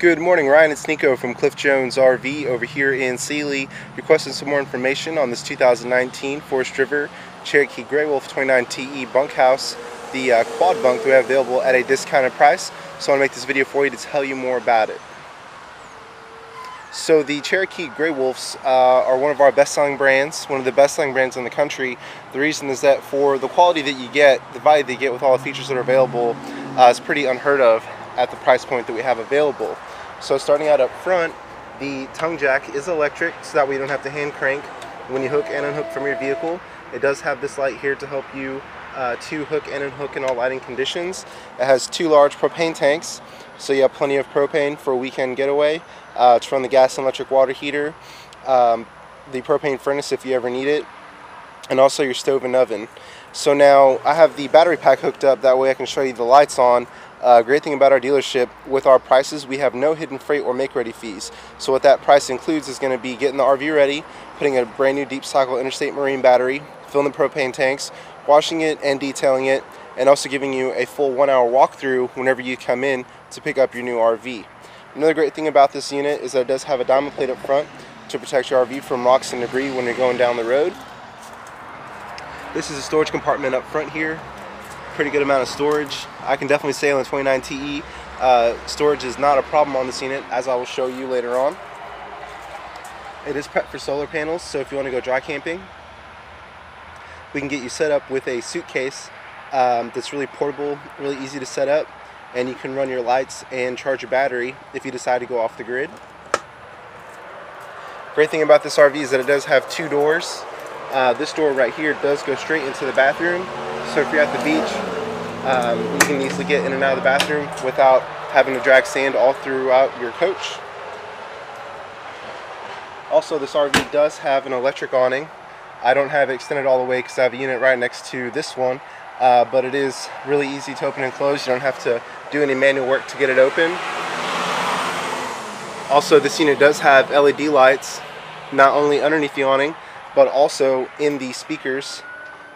Good morning, Ryan. It's Nico from Cliff Jones RV over here in Sealy, requesting some more information on this 2019 Forest River Cherokee Grey Wolf 29 TE bunkhouse, the quad bunk that we have available at a discounted price. So I want to make this video for you to tell you more about it. So the Cherokee Grey Wolves are one of our best-selling brands, one of the best-selling brands in the country. The reason is that for the quality that you get, the value that you get with all the features that are available is pretty unheard of at the price point that we have available. So starting out up front, the tongue jack is electric, so that way you don't have to hand crank when you hook and unhook from your vehicle. It does have this light here to help you to hook and unhook in all lighting conditions. It has two large propane tanks, so you have plenty of propane for a weekend getaway. To run the gas and electric water heater, the propane furnace if you ever need it, and also your stove and oven. So now I have the battery pack hooked up, that way I can show you the lights on. Great thing about our dealership, with our prices, we have no hidden freight or make-ready fees. So what that price includes is going to be getting the RV ready, putting a brand new deep cycle interstate marine battery, filling the propane tanks, washing it and detailing it, and also giving you a full 1-hour walkthrough whenever you come in to pick up your new RV. Another great thing about this unit is that it does have a diamond plate up front to protect your RV from rocks and debris when you're going down the road. This is a storage compartment up front here. Pretty good amount of storage. I can definitely say on the 29 TE, storage is not a problem on this unit, as I will show you later on. It is prepped for solar panels, so if you want to go dry camping, we can get you set up with a suitcase that's really portable, really easy to set up, and you can run your lights and charge your battery if you decide to go off the grid. Great thing about this RV is that it does have two doors. This door right here does go straight into the bathroom, so if you're at the beach, you can easily get in and out of the bathroom without having to drag sand all throughout your coach. Also, this RV does have an electric awning. I don't have it extended all the way because I have a unit right next to this one, but it is really easy to open and close. You don't have to do any manual work to get it open. Also, this unit does have LED lights, not only underneath the awning, but also in the speakers,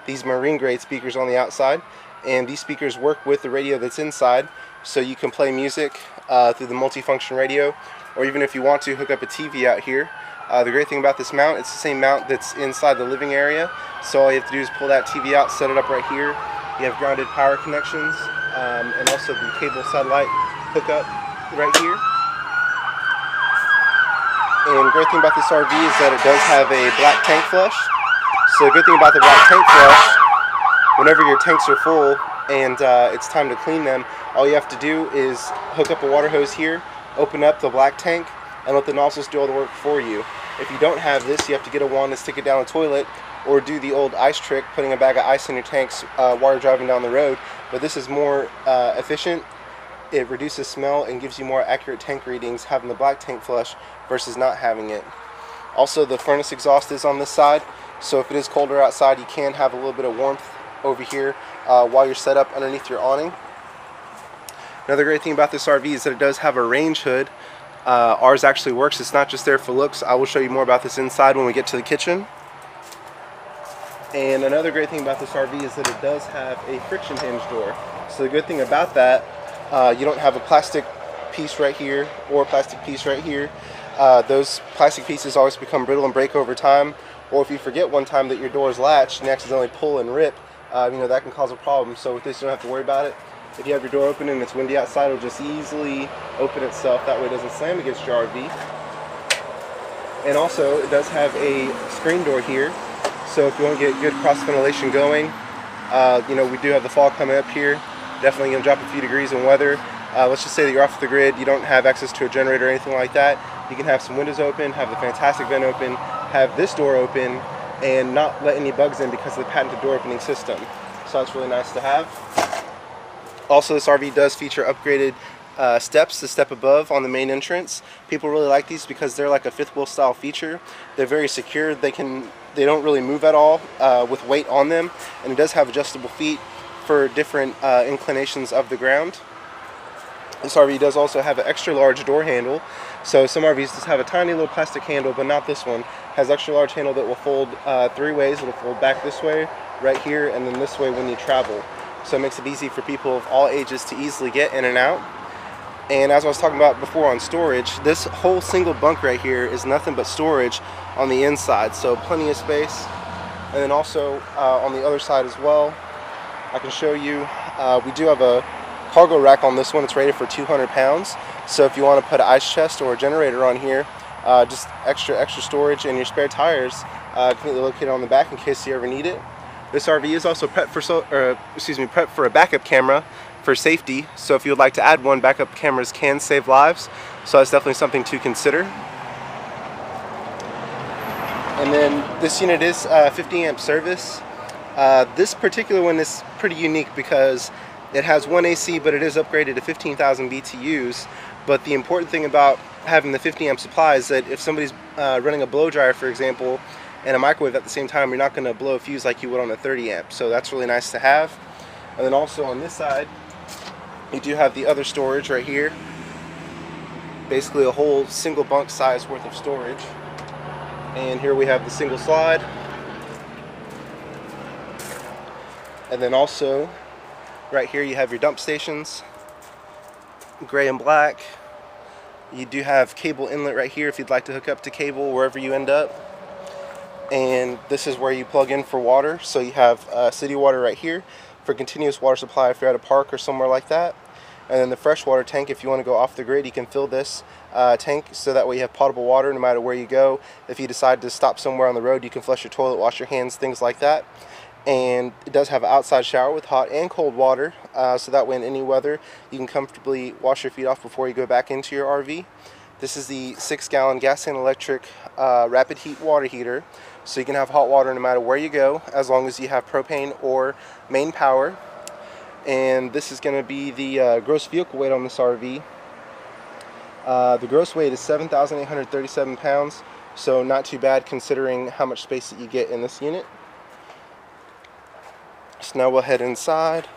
these marine grade speakers on the outside. And these speakers work with the radio that's inside, so you can play music through the multifunction radio, or even if you want to, hook up a TV out here. The great thing about this mount, it's the same mount that's inside the living area, so all you have to do is pull that TV out, set it up right here. You have grounded power connections, and also the cable satellite hookup right here. And the great thing about this RV is that it does have a black tank flush. So the good thing about the black tank flush, whenever your tanks are full and it's time to clean them, all you have to do is hook up a water hose here, open up the black tank, and let the nozzles do all the work for you. If you don't have this, you have to get a wand and stick it down the toilet, or do the old ice trick, putting a bag of ice in your tanks while you're driving down the road. But this is more efficient. It reduces smell and gives you more accurate tank readings having the black tank flush versus not having it. Also, the furnace exhaust is on this side, so if it is colder outside, you can have a little bit of warmth over here while you're set up underneath your awning. Another great thing about this RV is that it does have a range hood. Ours actually works. It's not just there for looks. I will show you more about this inside when we get to the kitchen. And another great thing about this RV is that it does have a friction hinge door. So the good thing about that, you don't have a plastic piece right here or a plastic piece right here. Those plastic pieces always become brittle and break over time, or if you forget one time that your door is latched and you accidentally pull and rip, that can cause a problem. So with this, you don't have to worry about it. If you have your door open and it's windy outside, it'll just easily open itself. That way it doesn't slam against your RV. And also, it does have a screen door here, so if you want to get good cross ventilation going, we do have the fall coming up here. Definitely going to drop a few degrees in weather. Let's just say that you're off the grid, you don't have access to a generator or anything like that. You can have some windows open, have the fantastic vent open, have this door open, and not let any bugs in because of the patented door opening system. So that's really nice to have. Also, this RV does feature upgraded steps, the step above on the main entrance. People really like these because they're like a fifth wheel style feature. They're very secure. They don't really move at all with weight on them, and it does have adjustable feet for different inclinations of the ground. This RV does also have an extra large door handle. So some RVs just have a tiny little plastic handle, but not this one. It has extra large handle that will fold 3 ways. It'll fold back this way, right here, and then this way when you travel. So it makes it easy for people of all ages to easily get in and out. And as I was talking about before on storage, this whole single bunk right here is nothing but storage on the inside, so plenty of space. And then also on the other side as well, I can show you, we do have a cargo rack on this one. It's rated for 200 pounds. So if you want to put an ice chest or a generator on here, just extra storage, and your spare tires can be located on the back in case you ever need it. This RV is also prepped for a backup camera for safety. So if you would like to add one, backup cameras can save lives. So that's definitely something to consider. And then this unit is 50 amp service. This particular one is pretty unique because it has one AC, but it is upgraded to 15,000 BTUs. But the important thing about having the 50 amp supply is that if somebody's running a blow dryer, for example, and a microwave at the same time, you're not going to blow a fuse like you would on a 30 amp. So that's really nice to have. And then also on this side, you do have the other storage right here. Basically a whole single bunk size worth of storage. And here we have the single slide. And then also right here you have your dump stations, gray and black. You do have cable inlet right here if you'd like to hook up to cable wherever you end up. And this is where you plug in for water. So you have city water right here for continuous water supply if you're at a park or somewhere like that. And then the freshwater tank, if you want to go off the grid, you can fill this tank so that way you have potable water no matter where you go. If you decide to stop somewhere on the road, you can flush your toilet, wash your hands, things like that. And it does have an outside shower with hot and cold water, so that way in any weather you can comfortably wash your feet off before you go back into your RV. This is the 6-gallon gas and electric rapid heat water heater, so you can have hot water no matter where you go as long as you have propane or main power. And this is going to be the gross vehicle weight on this RV. The gross weight is 7,837 pounds, so not too bad considering how much space that you get in this unit. So now we'll head inside.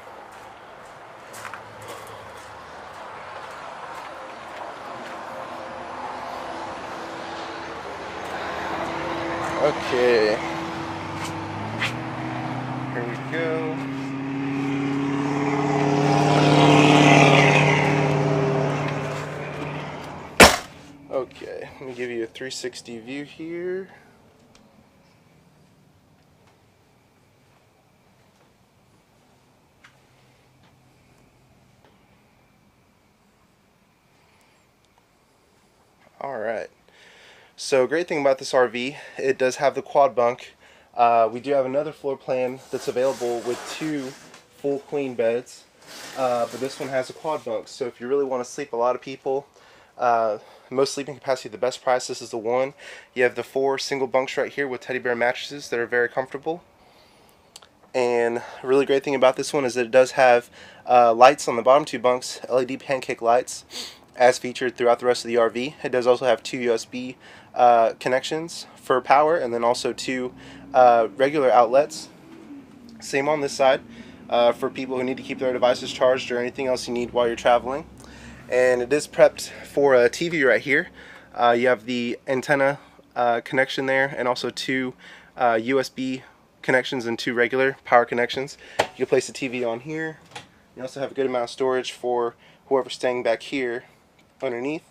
Okay. Here we go. Okay, let me give you a 360 view here. Alright, so great thing about this RV, it does have the quad bunk. We do have another floor plan that's available with 2 full queen beds, but this one has a quad bunk, so if you really want to sleep a lot of people, most sleeping capacity, the best price, this is the one. You have the 4 single bunks right here with teddy bear mattresses that are very comfortable. And a really great thing about this one is that it does have lights on the bottom 2 bunks, LED pancake lights, as featured throughout the rest of the RV. It does also have 2 USB connections for power, and then also 2 regular outlets. Same on this side for people who need to keep their devices charged or anything else you need while you're traveling. And it is prepped for a TV right here. You have the antenna connection there, and also 2 USB connections and 2 regular power connections. You can place the TV on here. You also have a good amount of storage for whoever's staying back here underneath.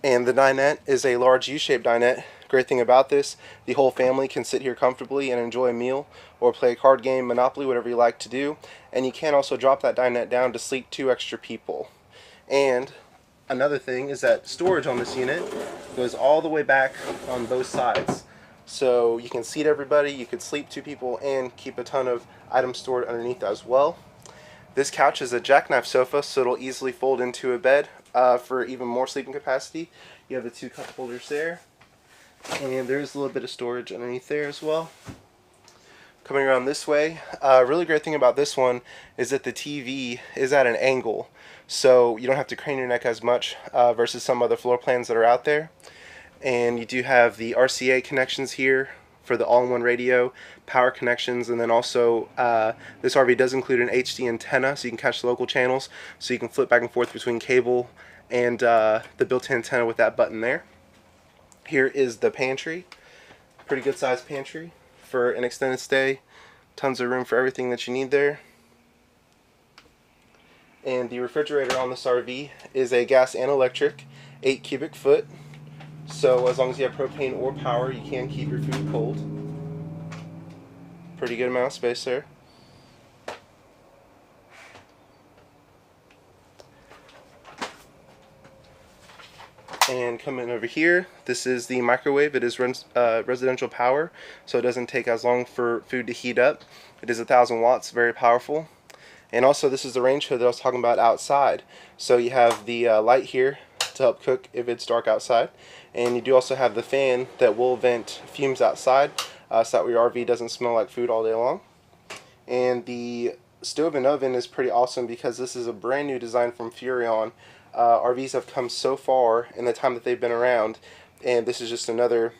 And the dinette is a large U-shaped dinette. Great thing about this, the whole family can sit here comfortably and enjoy a meal or play a card game, Monopoly, whatever you like to do. And you can also drop that dinette down to sleep 2 extra people. And another thing is that storage on this unit goes all the way back on both sides. So you can seat everybody, you could sleep 2 people, and keep a ton of items stored underneath as well. This couch is a jackknife sofa, so it'll easily fold into a bed for even more sleeping capacity. You have the 2 cup holders there, and there's a little bit of storage underneath there as well. Coming around this way, really great thing about this one is that the TV is at an angle, so you don't have to crane your neck as much versus some other floor plans that are out there. And you do have the RCA connections here for the all-in-one radio, power connections, and then also this RV does include an HD antenna, so you can catch the local channels, so you can flip back and forth between cable and the built-in antenna with that button there. Here is the pantry, pretty good sized pantry for an extended stay, tons of room for everything that you need there. And the refrigerator on this RV is a gas and electric, 8 cubic foot. So as long as you have propane or power, you can keep your food cold. Pretty good amount of space there. And coming over here, this is the microwave. It is residential power, so it doesn't take as long for food to heat up. It is 1,000 watts, very powerful. And also, this is the range hood that I was talking about outside. So you have the light here to help cook if it's dark outside, and you do also have the fan that will vent fumes outside, so that way your RV doesn't smell like food all day long. And the stove and oven is pretty awesome because this is a brand new design from Furrion. RVs have come so far in the time that they've been around, and this is just another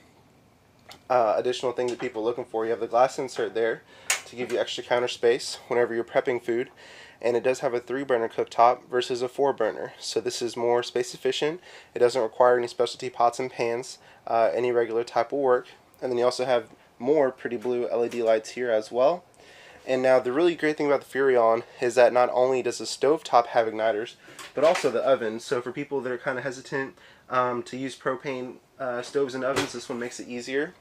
additional thing that people are looking for. You have the glass insert there to give you extra counter space whenever you're prepping food, and it does have a 3-burner cooktop versus a 4-burner, so this is more space efficient. It doesn't require any specialty pots and pans, any regular type of work. And then you also have more pretty blue LED lights here as well. And now the really great thing about the Furrion is that not only does the stovetop have igniters, but also the oven. So for people that are kind of hesitant to use propane stoves and ovens, this one makes it easier.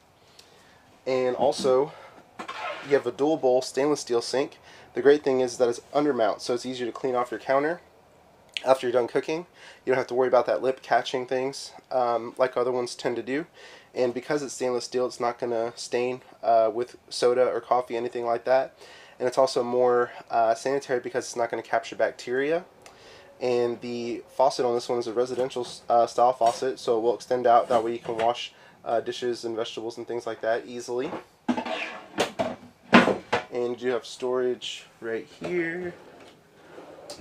And also, you have a dual bowl stainless steel sink. The great thing is that it's undermount, so it's easier to clean off your counter after you're done cooking. You don't have to worry about that lip catching things like other ones tend to do. And because it's stainless steel, it's not going to stain with soda or coffee, anything like that. And it's also more sanitary because it's not going to capture bacteria. And the faucet on this one is a residential style faucet, so it will extend out. That way you can wash dishes and vegetables and things like that easily. And you have storage right here.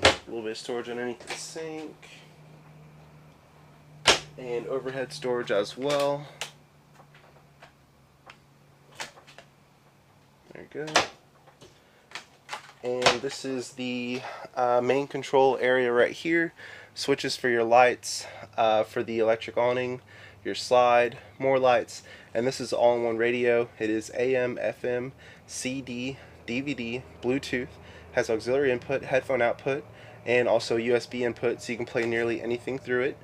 A little bit of storage underneath the sink. And overhead storage as well. There you go. And this is the main control area right here. Switches for your lights, for the electric awning, your slide, more lights, and this is all-in-one radio. It is AM, FM, CD, DVD, Bluetooth, has auxiliary input, headphone output, and also USB input, so you can play nearly anything through it.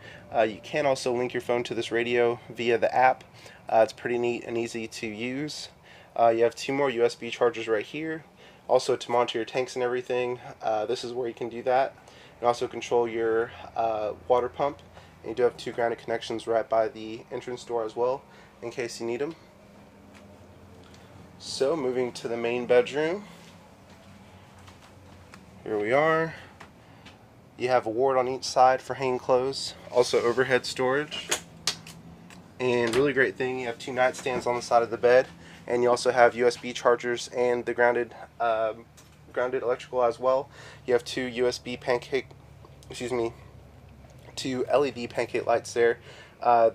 You can also link your phone to this radio via the app. It's pretty neat and easy to use. You have 2 more USB chargers right here. Also, to monitor your tanks and everything, this is where you can do that. And also control your water pump. And you do have 2 grounded connections right by the entrance door as well, in case you need them. So, moving to the main bedroom. Here we are. You have a ward on each side for hanging clothes. Also overhead storage. And really great thing, you have 2 nightstands on the side of the bed. And you also have USB chargers and the grounded electrical as well. You have 2 2 LED pancake lights there.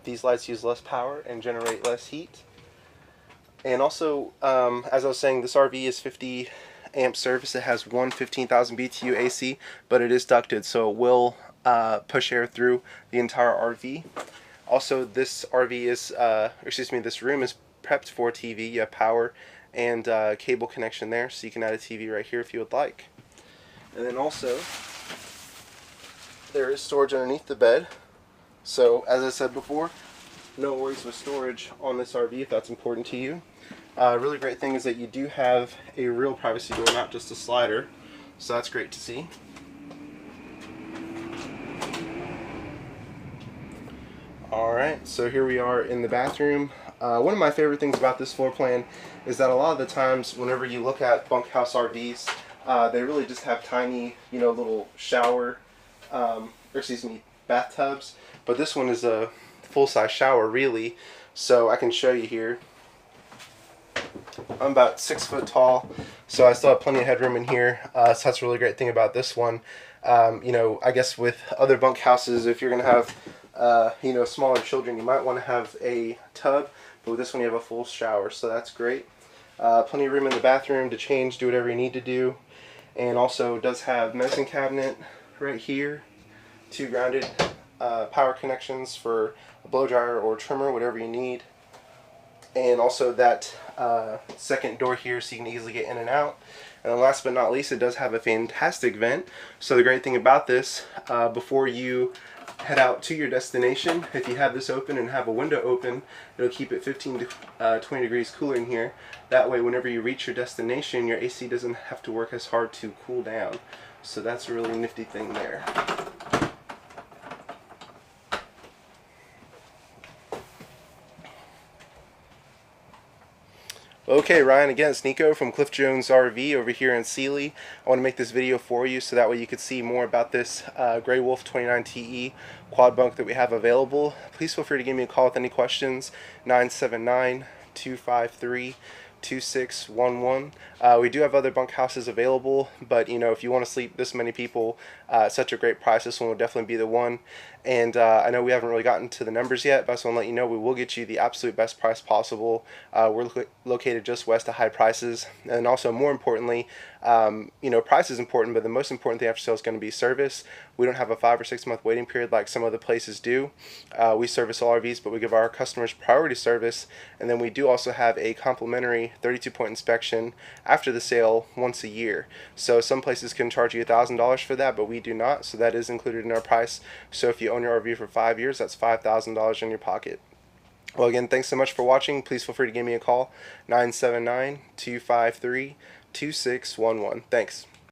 These lights use less power and generate less heat. And also, as I was saying, this RV is 50 amp service. It has one 15,000 BTU AC, but it is ducted, so it will push air through the entire RV. Also, this RV is, this room is prepped for TV. You have power and cable connection there, so you can add a TV right here if you would like. And then also, there is storage underneath the bed. So, as I said before, no worries with storage on this RV if that's important to you. Really great thing is that you do have a real privacy door, not just a slider. So that's great to see. Alright, so here we are in the bathroom. One of my favorite things about this floor plan is that a lot of the times whenever you look at bunkhouse RVs, they really just have tiny, little shower, bathtubs. But this one is a full-size shower, really. So I can show you here. I'm about 6 foot tall, so I still have plenty of headroom in here. So that's a really great thing about this one. I guess with other bunkhouses, if you're going to have smaller children, you might want to have a tub, but with this one you have a full shower, so that's great. Plenty of room in the bathroom to change, do whatever you need to do, and also does have medicine cabinet right here, 2 grounded power connections for a blow dryer or trimmer, whatever you need, and also that second door here so you can easily get in and out. And then last but not least, it does have a fantastic vent. So the great thing about this, before you head out to your destination, if you have this open and have a window open, it'll keep it 15 to 20 degrees cooler in here. That way, whenever you reach your destination, your AC doesn't have to work as hard to cool down. So that's a really nifty thing there. Okay, Ryan, again, it's Nico from Cliff Jones RV over here in Sealy. I want to make this video for you so that way you could see more about this Grey Wolf 29 TE quad bunk that we have available. Please feel free to give me a call with any questions, 979-253-2611. We do have other bunkhouses available, but you know, if you want to sleep this many people at such a great price, this one will definitely be the one. And I know we haven't really gotten to the numbers yet, but I just want to let you know we will get you the absolute best price possible. We're located just west of High Prices, and also more importantly, you know, price is important, but the most important thing after sale is going to be service. We don't have a 5 or 6 month waiting period like some other places do. We service all RVs, but we give our customers priority service, and then we do also have a complimentary 32-point inspection after the sale once a year. So some places can charge you $1,000 for that, but we do not, so that is included in our price. So if you own your RV for 5 years, that's $5,000 in your pocket. Well, again, thanks so much for watching. Please feel free to give me a call, 979-253-2611. Thanks.